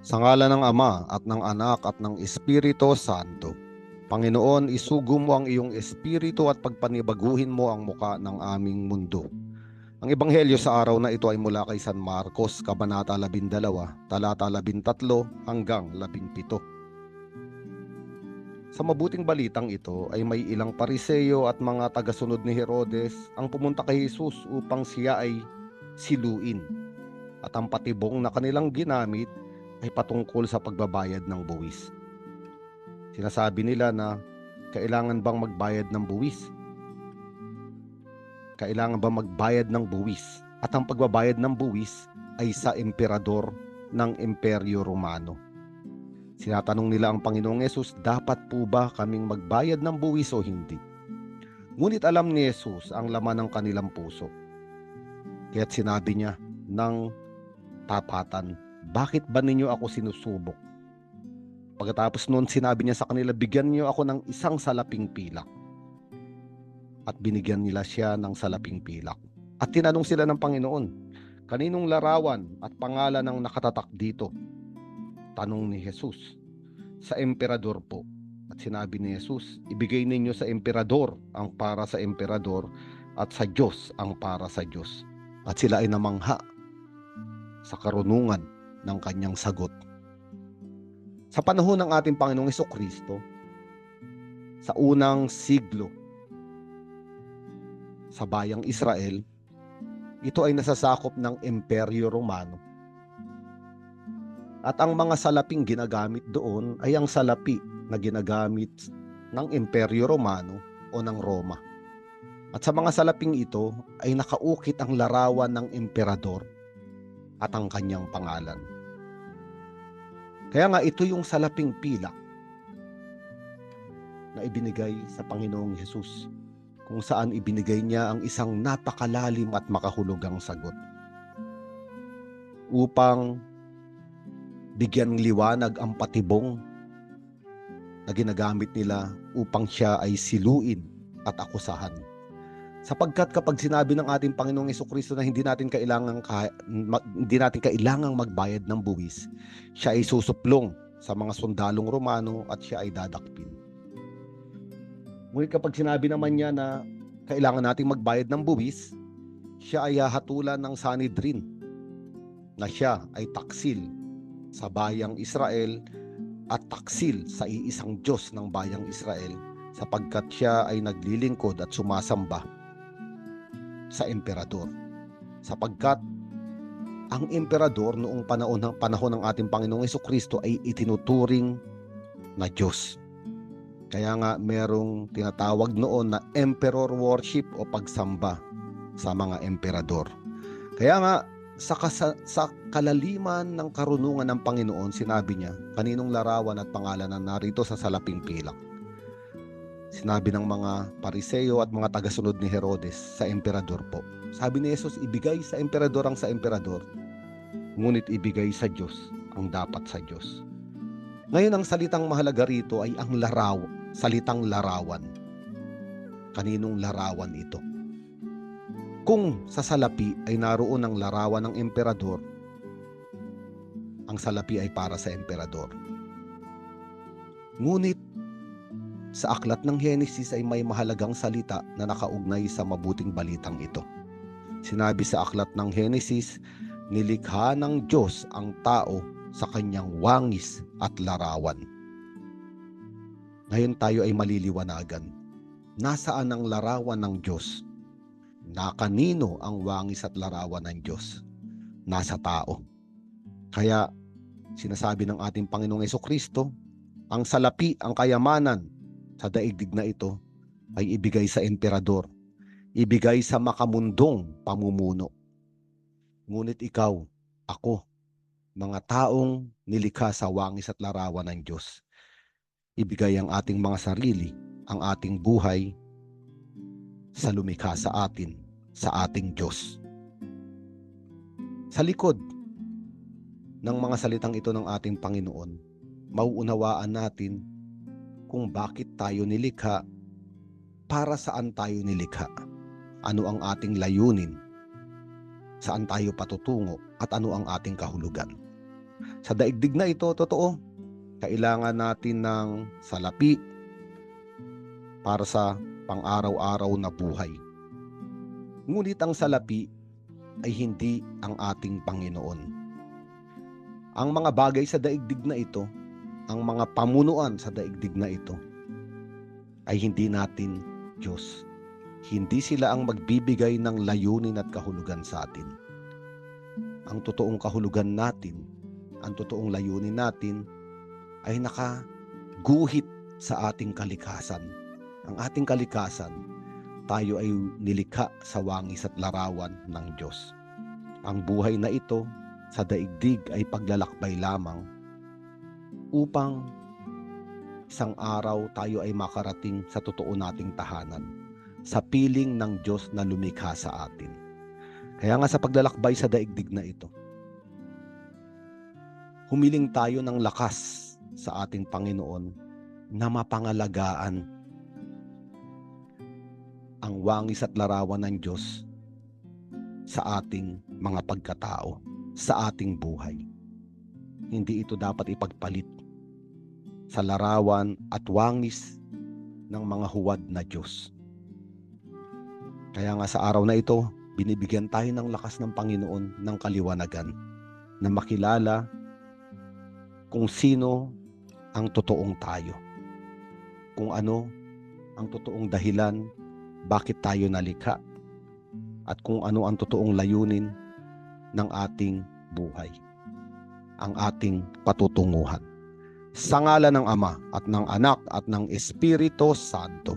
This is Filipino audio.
Sa ngala ng Ama at ng Anak at ng Espiritu Santo. Panginoon, isugo mo ang iyong espiritu at pagpanibaguhin mo ang muka ng aming mundo. Ang ebanghelyo sa araw na ito ay mula kay San Marcos, Kabanata 12, talata 13 hanggang 17. Sa mabuting balitang ito ay may ilang pariseyo at mga tagasunod ni Herodes ang pumunta kay Jesus upang siya ay siluin. At ang patibong na kanilang ginamit ay patungkol sa pagbabayad ng buwis. Sinasabi nila na kailangan bang magbayad ng buwis? Kailangan bang magbayad ng buwis? At ang pagbabayad ng buwis ay sa emperador ng Imperyo Romano. Sinatanong nila ang Panginoong Yesus, dapat po ba kaming magbayad ng buwis o hindi? Ngunit alam ni Yesus ang laman ng kanilang puso. Kaya't sinabi niya ng tapatan, bakit ba ninyo ako sinusubok? Pagkatapos noon sinabi niya sa kanila, bigyan niyo ako ng isang salaping pilak. At binigyan nila siya ng salaping pilak. At tinanong sila ng Panginoon, kaninong larawan at pangalan ang nakatatak dito? Tanong ni Jesus, sa emperador po. At sinabi ni Jesus, ibigay ninyo sa emperador ang para sa emperador at sa Diyos ang para sa Diyos. At sila ay namangha sa karunungan ng kanyang sagot. Sa panahon ng ating Panginoong Hesukristo, sa unang siglo, sa bayang Israel, ito ay nasasakop ng Imperyo Romano. At ang mga salaping ginagamit doon ay ang salapi na ginagamit ng Imperyo Romano o ng Roma. At sa mga salaping ito ay nakaukit ang larawan ng emperador at ang kanyang pangalan. Kaya nga ito yung salaping pilak na ibinigay sa Panginoong Hesus, kung saan ibinigay niya ang isang napakalalim at makahulugang sagot upang bigyan liwanag ang patibong na ginagamit nila upang siya ay siluin at akusahan. Sapagkat kapag sinabi ng ating Panginoong Hesukristo na hindi natin kailangang magbayad ng buwis, siya ay susuplong sa mga sundalong Romano at siya ay dadakpin. Ngunit kapag sinabi naman niya na kailangan nating magbayad ng buwis, siya ay hahatulan ng Sanhedrin na siya ay taksil sa bayang Israel at taksil sa iisang Diyos ng bayang Israel, sapagkat siya ay naglilingkod at sumasamba sa emperador. Sapagkat ang emperador noong panahon ng ating Panginoong Hesukristo ay itinuturing na Diyos. Kaya nga merong tinatawag noon na emperor worship o pagsamba sa mga emperador. Kaya nga sa kalaliman ng karunungan ng Panginoon, sinabi niya, kaninong larawan at pangalan na narito sa salaping pilak? Sinabi ng mga pariseyo at mga tagasunod ni Herodes, sa emperador po. Sabi ni Jesus, ibigay sa emperador ang sa emperador, ngunit ibigay sa Diyos ang dapat sa Diyos. Ngayon ang salitang mahalaga rito ay ang salitang larawan. Kaninong larawan ito? Kung sa salapi ay naroon ang larawan ng emperador, ang salapi ay para sa emperador. Ngunit sa aklat ng Henesis ay may mahalagang salita na nakaugnay sa mabuting balitang ito. Sinabi sa aklat ng Henesis, nilikha ng Diyos ang tao sa kanyang wangis at larawan. Ngayon tayo ay maliliwanagan. Nasaan ang larawan ng Diyos? Na kanino ang wangis at larawan ng Diyos? Nasa tao. Kaya sinasabi ng ating Panginoong Hesukristo, ang salapi, ang kayamanan sa daigdig na ito ay ibigay sa emperador, ibigay sa makamundong pamumuno. Ngunit ikaw, ako, mga taong nilikha sa wangis at larawan ng Diyos, ibigay ang ating mga sarili, ang ating buhay sa lumikha sa atin, sa ating Diyos. Sa likod ng mga salitang ito ng ating Panginoon, mauunawaan natin kung bakit tayo nilikha, para saan tayo nilikha, ano ang ating layunin, saan tayo patutungo, at ano ang ating kahulugan. Sa daigdig na ito, totoo, kailangan natin ng salapi para sa pang-araw-araw na buhay. Ngunit ang salapi ay hindi ang ating Panginoon. Ang mga bagay sa daigdig na ito, ang mga pamunuan sa daigdig na ito, ay hindi natin Diyos. Hindi sila ang magbibigay ng layunin at kahulugan sa atin. Ang totoong kahulugan natin, ang totoong layunin natin ay nakaguhit sa ating kalikasan. Ang ating kalikasan, tayo ay nilikha sa wangis at larawan ng Diyos. Ang buhay na ito sa daigdig ay paglalakbay lamang upang isang araw tayo ay makarating sa totoo nating tahanan, sa piling ng Diyos na lumikha sa atin. Kaya nga sa paglalakbay sa daigdig na ito, humiling tayo ng lakas sa ating Panginoon na mapangalagaan ang wangis at larawan ng Diyos sa ating mga pagkatao, sa ating buhay. Hindi ito dapat ipagpalit sa larawan at wangis ng mga huwad na Diyos. Kaya nga sa araw na ito, binibigyan tayo ng lakas ng Panginoon ng kaliwanagan na makilala kung sino ang totoong tayo, kung ano ang totoong dahilan bakit tayo nalikha, at kung ano ang totoong layunin ng ating buhay, ang ating patutunguhan. Sa ngalan ng Ama at ng Anak at ng Espiritu Santo.